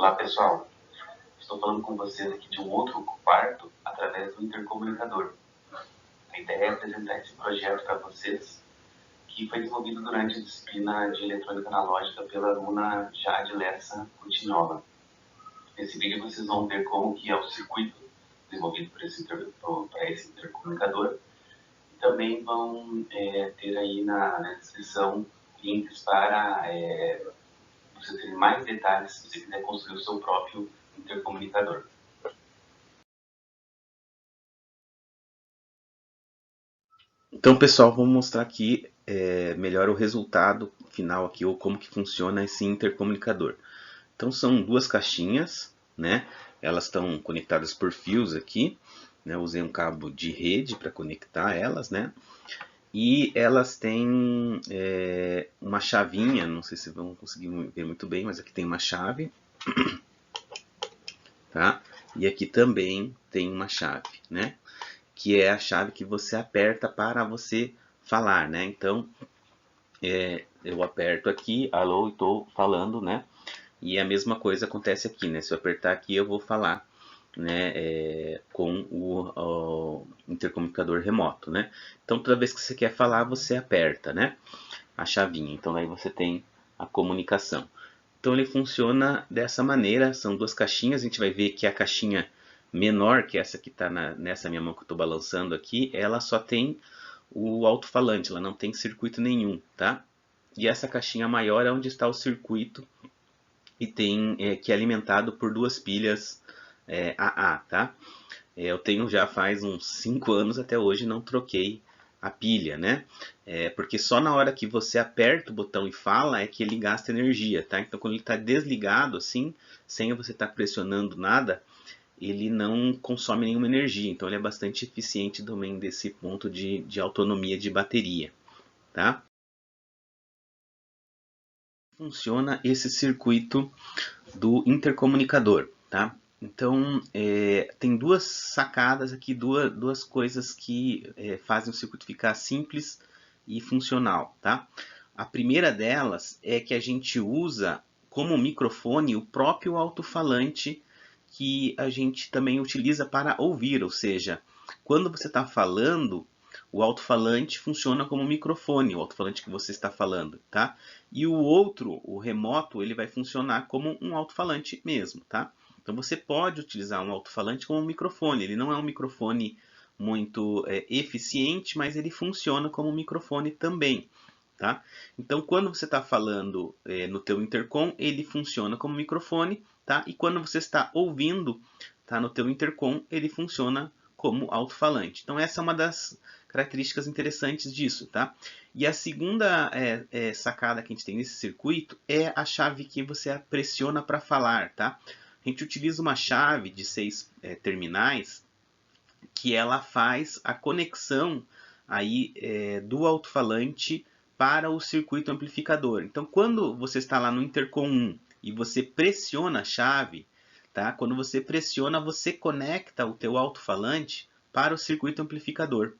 Olá pessoal, estou falando com vocês aqui de um outro quarto através do intercomunicador. A ideia é apresentar esse projeto para vocês, que foi desenvolvido durante a disciplina de eletrônica analógica pela aluna Jade Lessa Coutinhola. Nesse vídeo vocês vão ver como que é o circuito desenvolvido para esse intercomunicador. E também vão ter aí na descrição links para você ter mais detalhes se você quiser construir o seu próprio intercomunicador. Então, pessoal, vamos mostrar aqui melhor o resultado final aqui, ou como que funciona esse intercomunicador. Então, são duas caixinhas, né? Elas estão conectadas por fios aqui, né? Eu usei um cabo de rede para conectar elas, né? E elas têm uma chavinha, não sei se vão conseguir ver muito bem, mas aqui tem uma chave, tá? E aqui também tem uma chave, né? Que é a chave que você aperta para você falar, né? Então, eu aperto aqui, alô, estou falando, né? E a mesma coisa acontece aqui, né? Se eu apertar aqui, eu vou falar, né? Com o intercomunicador remoto, né? Então, toda vez que você quer falar, você aperta, né? A chavinha. Então, aí você tem a comunicação. Então, ele funciona dessa maneira. São duas caixinhas. A gente vai ver que a caixinha menor, que é essa que está nessa minha mão que eu estou balançando aqui, ela só tem o alto-falante, ela não tem circuito nenhum, tá? E essa caixinha maior é onde está o circuito e tem que é alimentado por duas pilhas AA, tá? Eu tenho já faz uns 5 anos até hoje não troquei a pilha, né? Porque só na hora que você aperta o botão e fala é que ele gasta energia, tá? Então quando ele está desligado assim, sem você estar pressionando nada, ele não consome nenhuma energia. Então ele é bastante eficiente também desse ponto de autonomia de bateria, tá? Funciona esse circuito do intercomunicador, tá? Então, tem duas sacadas aqui, duas coisas que fazem o circuito ficar simples e funcional, tá? A primeira delas é que a gente usa como microfone o próprio alto-falante que a gente também utiliza para ouvir, ou seja, quando você está falando, o alto-falante funciona como microfone, o alto-falante que você está falando, tá? E o outro, o remoto, ele vai funcionar como um alto-falante mesmo, tá? Então você pode utilizar um alto-falante como um microfone. Ele não é um microfone muito eficiente, mas ele funciona como um microfone também, tá? Então quando você está falando no teu intercom, ele funciona como microfone, tá? E quando você está ouvindo, tá, no teu intercom, ele funciona como alto-falante. Então essa é uma das características interessantes disso, tá? E a segunda sacada que a gente tem nesse circuito é a chave que você pressiona para falar, tá? A gente utiliza uma chave de 6 terminais que ela faz a conexão aí do alto-falante para o circuito amplificador. Então, quando você está lá no intercom 1 e você pressiona a chave, tá? Quando você pressiona, você conecta o teu alto-falante para o circuito amplificador,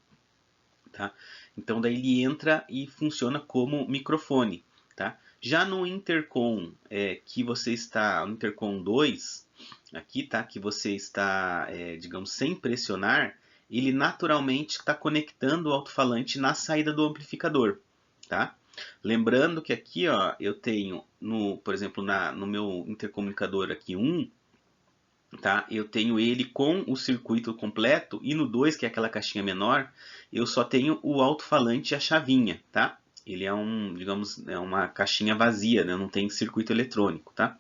tá? Então daí ele entra e funciona como microfone, tá? Já no intercom que você está, no intercom 2, aqui, tá? Que você está, digamos, sem pressionar, ele naturalmente está conectando o alto-falante na saída do amplificador, tá? Lembrando que aqui, ó, eu tenho, por exemplo, no meu intercomunicador aqui 1, tá? Eu tenho ele com o circuito completo e no 2, que é aquela caixinha menor, eu só tenho o alto-falante e a chavinha, tá? Ele é digamos, uma caixinha vazia, né? Não tem circuito eletrônico, tá?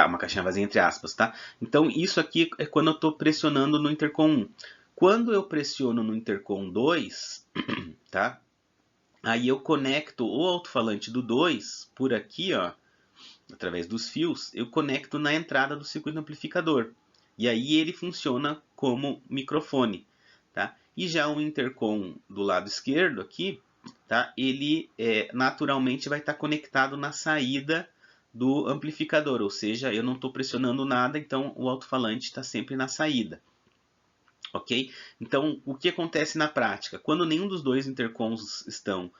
Uma caixinha vazia entre aspas, tá? Então isso aqui é quando eu estou pressionando no intercom 1. Quando eu pressiono no intercom 2, tá? Aí eu conecto o alto-falante do 2 por aqui, ó, através dos fios, eu conecto na entrada do circuito amplificador. E aí ele funciona como microfone, tá? E já o intercom do lado esquerdo aqui, tá? Ele naturalmente vai estar conectado na saída do amplificador, ou seja, eu não estou pressionando nada, então o alto-falante está sempre na saída. Ok? Então, o que acontece na prática? Quando nenhum dos dois intercoms estão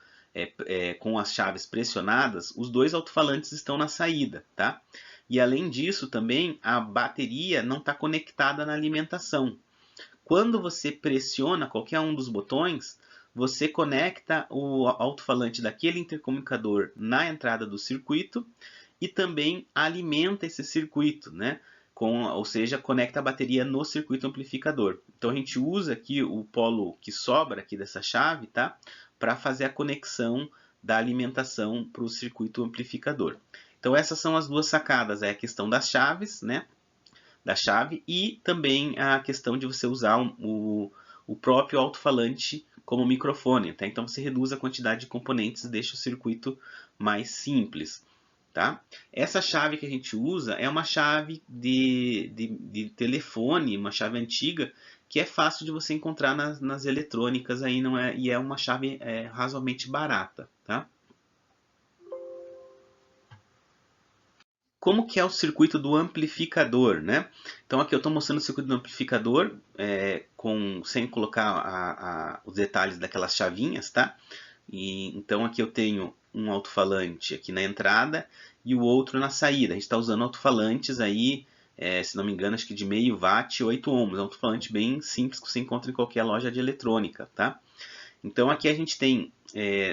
com as chaves pressionadas, os dois alto-falantes estão na saída, tá? E além disso também a bateria não está conectada na alimentação. Quando você pressiona qualquer um dos botões, você conecta o alto-falante daquele intercomunicador na entrada do circuito e também alimenta esse circuito, né? Ou seja, conecta a bateria no circuito amplificador. Então a gente usa aqui o polo que sobra aqui dessa chave, tá? Para fazer a conexão da alimentação para o circuito amplificador. Então essas são as duas sacadas, a questão das chaves, né? Da chave e também a questão de você usar o próprio alto-falante como microfone, tá? Então você reduz a quantidade de componentes e deixa o circuito mais simples. Tá? Essa chave que a gente usa é uma chave de telefone, uma chave antiga, que é fácil de você encontrar nas eletrônicas aí, não é, e é uma chave razoavelmente barata. Tá? Como que é o circuito do amplificador, né? Então aqui eu estou mostrando o circuito do amplificador sem colocar os detalhes daquelas chavinhas, tá? Então aqui eu tenho um alto-falante aqui na entrada e o outro na saída. A gente está usando alto-falantes aí, se não me engano, acho que de meio watt e 8 ohms. É um alto-falante bem simples que você encontra em qualquer loja de eletrônica, tá? Então aqui a gente tem,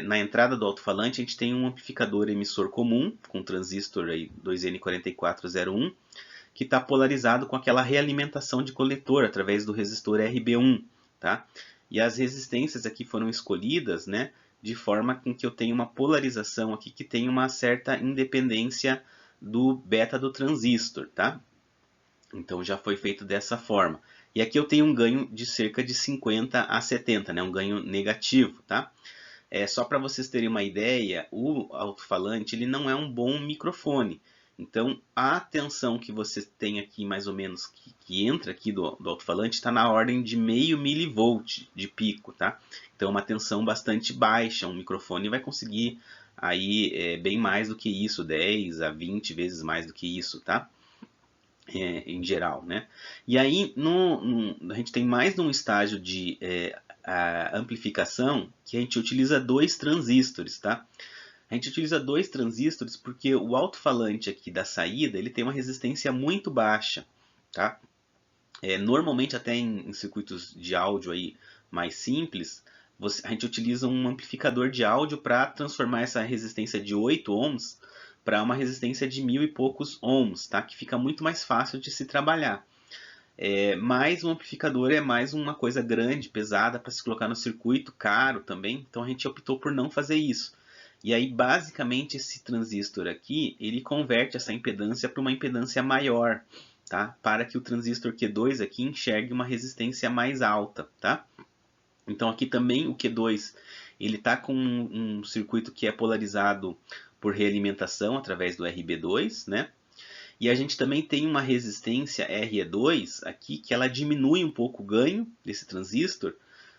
na entrada do alto-falante, a gente tem um amplificador emissor comum, com transistor aí 2N4401, que está polarizado com aquela realimentação de coletor através do resistor RB1. Tá? E as resistências aqui foram escolhidas, né, de forma com que eu tenha uma polarização aqui que tem uma certa independência do beta do transistor. Tá? Então já foi feito dessa forma. E aqui eu tenho um ganho de cerca de 50 a 70, né? Um ganho negativo. Tá? Só para vocês terem uma ideia, o alto-falante ele não é um bom microfone. Então a tensão que você tem aqui, mais ou menos, que entra aqui do alto-falante, está na ordem de meio milivolt de pico. Tá? Então é uma tensão bastante baixa. Um microfone vai conseguir aí, bem mais do que isso, 10 a 20 vezes mais do que isso. Tá? Em geral, né? E aí a gente tem mais num estágio de amplificação que a gente utiliza dois transistores, tá? A gente utiliza dois transistores porque o alto-falante aqui da saída ele tem uma resistência muito baixa, tá? Normalmente até em circuitos de áudio aí mais simples, a gente utiliza um amplificador de áudio para transformar essa resistência de 8 ohms para uma resistência de 1000 e poucos ohms, tá? Que fica muito mais fácil de se trabalhar. Mas o amplificador é mais uma coisa grande, pesada para se colocar no circuito, caro também, então a gente optou por não fazer isso. E aí basicamente esse transistor aqui, ele converte essa impedância para uma impedância maior, tá? Para que o transistor Q2 aqui enxergue uma resistência mais alta, tá? Então aqui também o Q2 ele está com um circuito que é polarizado por realimentação através do RB2, né? E a gente também tem uma resistência RE2 aqui que ela diminui um pouco o ganho desse transistor,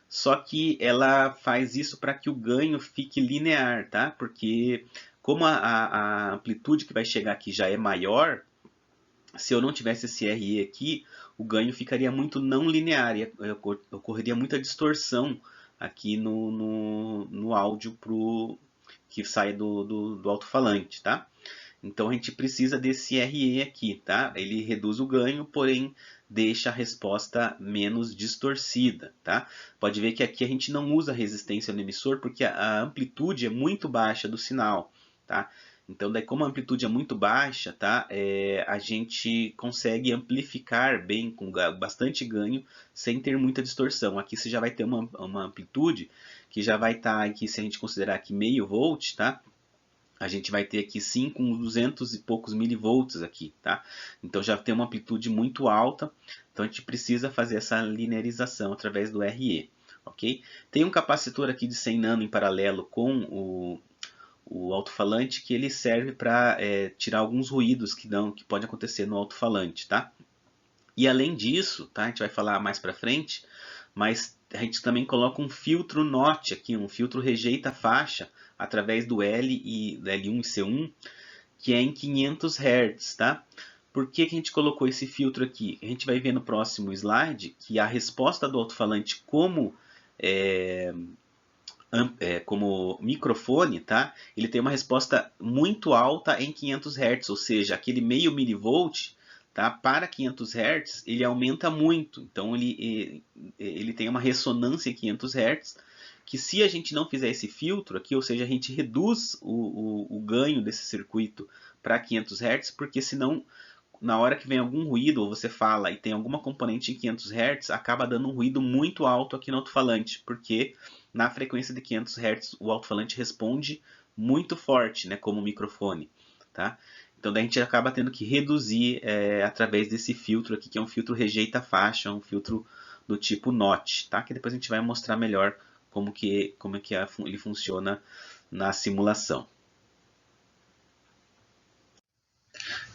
só que ela faz isso para que o ganho fique linear, tá? Porque como a amplitude que vai chegar aqui já é maior, se eu não tivesse esse RE aqui, o ganho ficaria muito não linear e ocorreria muita distorção aqui no áudio que sai do alto-falante, tá? Então a gente precisa desse RE aqui, tá? Ele reduz o ganho, porém deixa a resposta menos distorcida, tá? Pode ver que aqui a gente não usa resistência no emissor porque a amplitude é muito baixa do sinal, tá? Então, daí, como a amplitude é muito baixa, tá? A gente consegue amplificar bem, com bastante ganho, sem ter muita distorção. Aqui você já vai ter uma amplitude que já vai estar aqui, se a gente considerar aqui meio volt, tá? A gente vai ter aqui 5 com 200 e poucos milivolts aqui, tá? Então já tem uma amplitude muito alta, então a gente precisa fazer essa linearização através do RE, ok? Tem um capacitor aqui de 100 nano em paralelo com o alto-falante que ele serve para tirar alguns ruídos que pode acontecer no alto-falante, tá? E além disso, tá? A gente vai falar mais para frente, mas a gente também coloca um filtro NOT aqui, um filtro rejeita faixa através do L1 e C1, que é em 500 Hz, tá? Por que a gente colocou esse filtro aqui? A gente vai ver no próximo slide que a resposta do alto-falante como como microfone, tá? Ele tem uma resposta muito alta em 500 Hz, ou seja, aquele meio milivolt, tá? Para 500 Hz ele aumenta muito, então ele tem uma ressonância em 500 Hz, que se a gente não fizer esse filtro aqui, ou seja, a gente reduz o ganho desse circuito para 500 Hz, porque senão na hora que vem algum ruído, ou você fala e tem alguma componente em 500 Hz, acaba dando um ruído muito alto aqui no alto-falante, porque na frequência de 500 Hz o alto-falante responde muito forte, né, como microfone, tá? Então daí a gente acaba tendo que reduzir através desse filtro aqui, que é um filtro rejeita-faixa, um filtro do tipo NOT, tá? Que depois a gente vai mostrar melhor como ele funciona na simulação.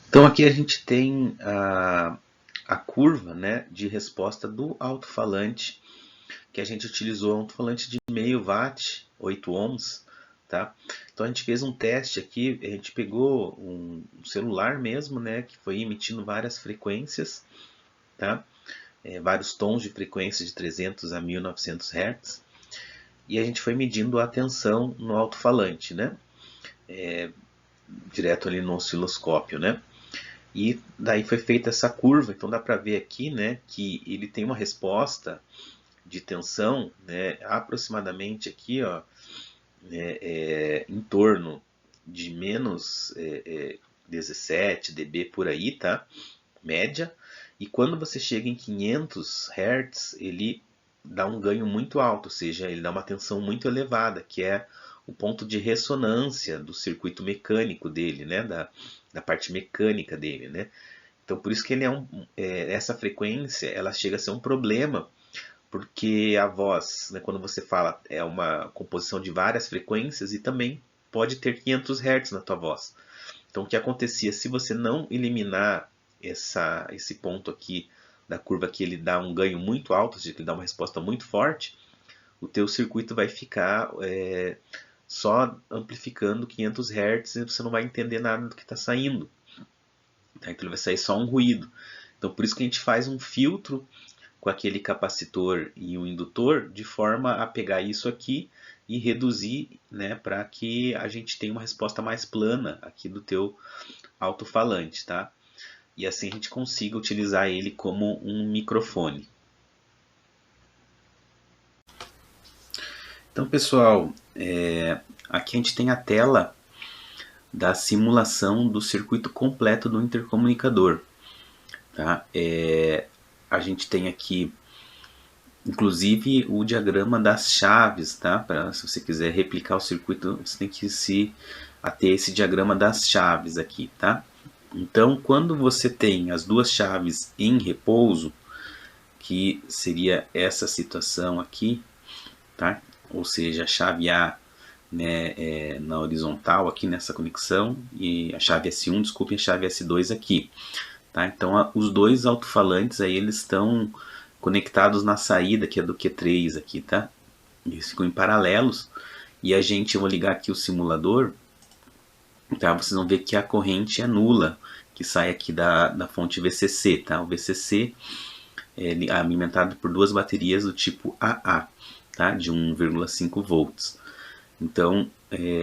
Então aqui a gente tem a curva, né, de resposta do alto-falante, que a gente utilizou um alto-falante de meio watt, 8 ohms, tá? Então a gente fez um teste aqui, a gente pegou um celular mesmo, né, que foi emitindo várias frequências, tá? Vários tons de frequência de 300 a 1900 Hz, e a gente foi medindo a tensão no alto-falante, né? Direto ali no osciloscópio, né? E daí foi feita essa curva, então dá para ver aqui, né, que ele tem uma resposta de tensão, né, aproximadamente aqui, ó, em torno de menos 17 dB por aí, tá? Média. E quando você chega em 500 Hz, ele dá um ganho muito alto, ou seja, ele dá uma tensão muito elevada, que é o ponto de ressonância do circuito mecânico dele, né? Da parte mecânica dele, né? Então por isso que ele essa frequência ela chega a ser um problema, porque a voz, né, quando você fala, é uma composição de várias frequências e também pode ter 500 Hz na tua voz. Então o que acontecia se você não eliminar esse ponto aqui da curva, que ele dá um ganho muito alto, ou seja, que ele dá uma resposta muito forte, o teu circuito vai ficar só amplificando 500 Hz e você não vai entender nada do que está saindo. Tá? Então ele vai sair só um ruído. Então por isso que a gente faz um filtro com aquele capacitor e o indutor, de forma a pegar isso aqui e reduzir, né, para que a gente tenha uma resposta mais plana aqui do teu alto-falante, tá? E assim a gente consiga utilizar ele como um microfone. Então, pessoal, aqui a gente tem a tela da simulação do circuito completo do intercomunicador. Tá? A gente tem aqui, inclusive, o diagrama das chaves. Tá? Se você quiser replicar o circuito, você tem que se ater esse diagrama das chaves aqui. Tá? Então, quando você tem as duas chaves em repouso, que seria essa situação aqui, tá? Ou seja, a chave A, né, na horizontal aqui nessa conexão, e a chave S1, desculpe, a chave S2 aqui. Tá? Então os dois alto-falantes aí eles estão conectados na saída, que é do Q3 aqui, tá? Eles ficam em paralelos, e eu vou ligar aqui o simulador, tá? Vocês vão ver que a corrente é nula, que sai aqui da fonte VCC, tá? O VCC é alimentado por duas baterias do tipo AA, tá? De 1,5 volts. Então,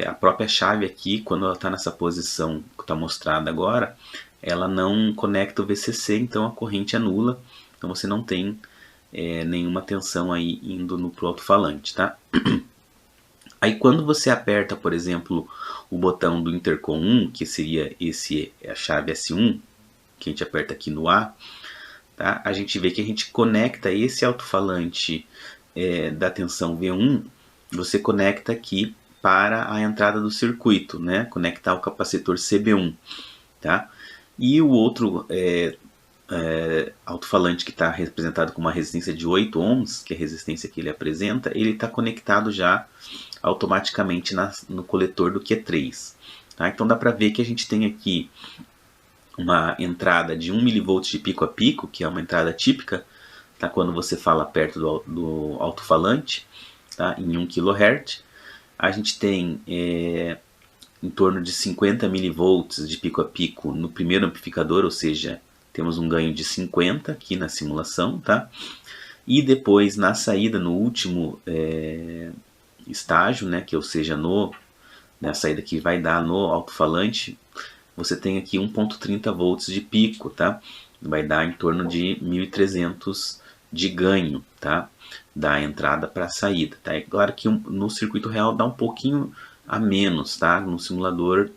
a própria chave aqui, quando ela está nessa posição que está mostrada agora, ela não conecta o VCC, então a corrente é nula, então você não tem nenhuma tensão aí indo pro alto-falante, tá? Aí quando você aperta, por exemplo, o botão do intercom 1, que seria a chave S1, que a gente aperta aqui no A, tá? A gente vê que a gente conecta esse alto-falante da tensão V1, você conecta aqui para a entrada do circuito, né? Conectar o capacitor CB1, tá? E o outro alto-falante que está representado com uma resistência de 8 ohms, que é a resistência que ele apresenta, ele está conectado já automaticamente no coletor do Q3. Tá? Então dá para ver que a gente tem aqui uma entrada de 1 mV de pico a pico, que é uma entrada típica, tá? Quando você fala perto do alto-falante, tá? Em 1 kHz. A gente tem em torno de 50 mV de pico a pico no primeiro amplificador, ou seja, temos um ganho de 50 aqui na simulação, tá? E depois na saída, no último estágio, né, que ou seja, na saída que vai dar no alto-falante, você tem aqui 1.30 volts de pico, tá? Vai dar em torno de 1.300 de ganho, tá? Da entrada para a saída, tá? É claro que no circuito real dá um pouquinho a menos, tá? No simulador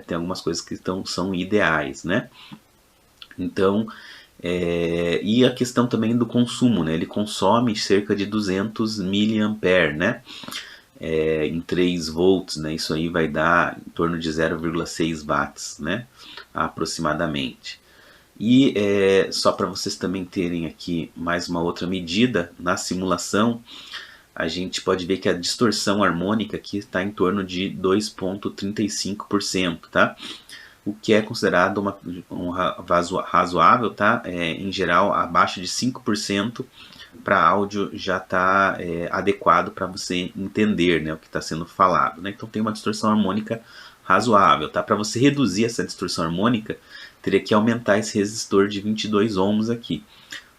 tem algumas coisas que são ideais, né? Então, e a questão também do consumo, né? Ele consome cerca de 200 mA, né? Em 3 volts, né? Isso aí vai dar em torno de 0,6 watts, né? Aproximadamente. E só para vocês também terem aqui mais uma outra medida, na simulação a gente pode ver que a distorção harmônica aqui está em torno de 2,35%, tá? O que é considerado um razoável, tá? Em geral, abaixo de 5% para áudio já está adequado para você entender, né, o que está sendo falado, né? Então tem uma distorção harmônica razoável, tá? Para você reduzir essa distorção harmônica, teria que aumentar esse resistor de 22 ohms aqui.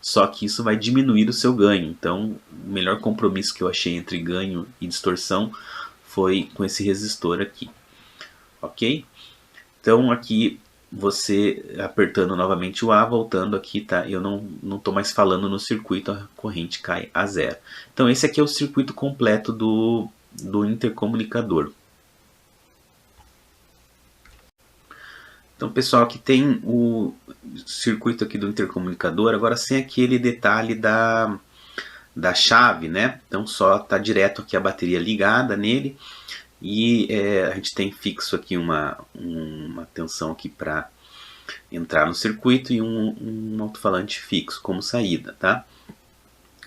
Só que isso vai diminuir o seu ganho. Então, o melhor compromisso que eu achei entre ganho e distorção foi com esse resistor aqui. Ok? Então, aqui você apertando novamente o A, voltando aqui, tá? Eu não estou mais falando no circuito, a corrente cai a zero. Então, esse aqui é o circuito completo do intercomunicador. Então, pessoal, aqui tem o circuito aqui do intercomunicador, agora sem aquele detalhe da chave, né? Então, só está direto aqui a bateria ligada nele e a gente tem fixo aqui uma tensão aqui para entrar no circuito e um alto-falante fixo como saída, tá?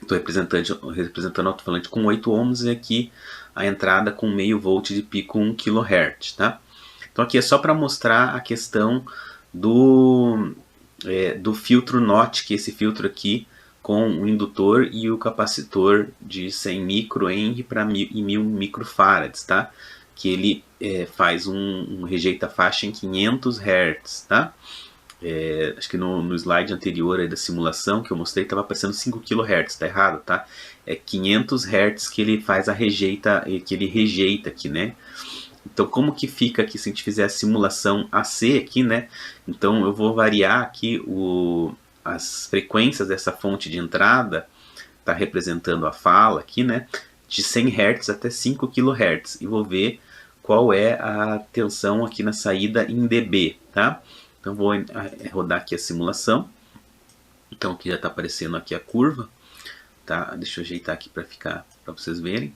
Estou representando o alto-falante com 8 ohms e aqui a entrada com meio volt de pico 1 kHz, tá? Então aqui é só para mostrar a questão do filtro NOT, que é esse filtro aqui com o indutor e o capacitor de 100 microhenry para 1000 microfarads, tá? Que ele faz um rejeita faixa em 500 Hz, tá? Acho que no slide anterior aí da simulação que eu mostrei estava aparecendo 5 kHz, tá errado, tá? É 500 Hz que ele faz que ele rejeita aqui, né? Então, como que fica aqui se a gente fizer a simulação AC aqui, né? Então, eu vou variar aqui as frequências dessa fonte de entrada, está representando a fala aqui, né? De 100 Hz até 5 kHz. E vou ver qual é a tensão aqui na saída em dB, tá? Então, vou rodar aqui a simulação. Então, aqui já está aparecendo aqui a curva, tá? Deixa eu ajeitar aqui para vocês verem.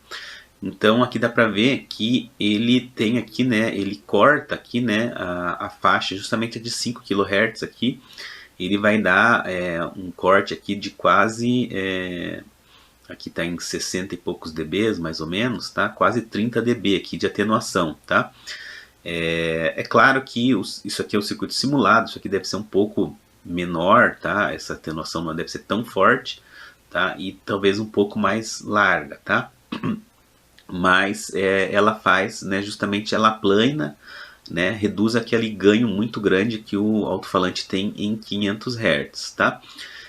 Então aqui dá para ver que ele tem aqui, né, ele corta aqui, né, a faixa justamente de 5 kHz aqui, ele vai dar um corte aqui de quase, aqui está em 60 e poucos dB mais ou menos, tá, quase 30 dB aqui de atenuação, tá. É claro que isso aqui é o circuito simulado, isso aqui deve ser um pouco menor, tá, essa atenuação não deve ser tão forte, tá, e talvez um pouco mais larga, tá. Mas ela faz, né, justamente ela plana, né, reduz aquele ganho muito grande que o alto-falante tem em 500 Hz, tá?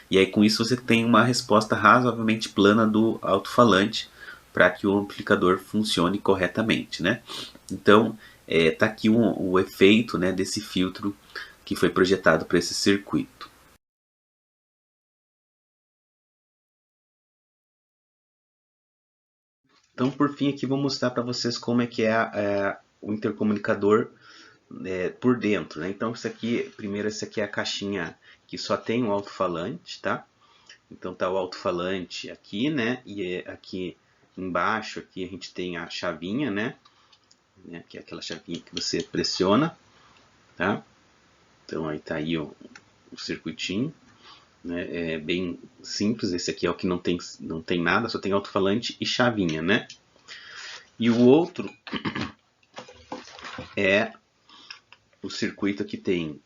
E aí com isso você tem uma resposta razoavelmente plana do alto-falante para que o amplificador funcione corretamente, né? Então tá aqui o efeito, né, desse filtro que foi projetado para esse circuito. Então, por fim, aqui vou mostrar para vocês como é que é o intercomunicador por dentro, né? Então, primeiro, essa aqui é a caixinha que só tem o alto-falante, tá? Então, tá o alto-falante aqui, né? E aqui embaixo, aqui a gente tem a chavinha, né? Que é aquela chavinha que você pressiona, tá? Então, aí tá aí o circuitinho. Né? É bem simples, esse aqui é o que não tem nada, só tem alto-falante e chavinha, né? E o outro é o circuito que tem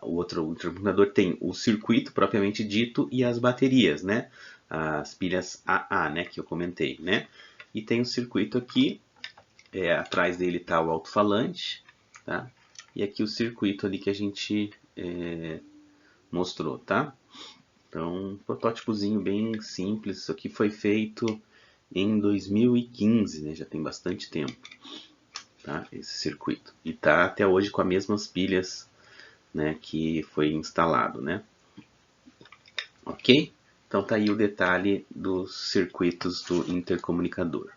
o outro intercomunicador tem o circuito propriamente dito e as baterias, né? As pilhas AA, né? Que eu comentei, né? E tem o circuito aqui, atrás dele está o alto-falante, tá? E aqui o circuito ali que a gente mostrou, tá? Então, um protótipozinho bem simples. Isso aqui foi feito em 2015, né? Já tem bastante tempo, tá? Esse circuito. E tá até hoje com as mesmas pilhas, né, que foi instalado, né? Ok? Então tá aí o detalhe dos circuitos do intercomunicador.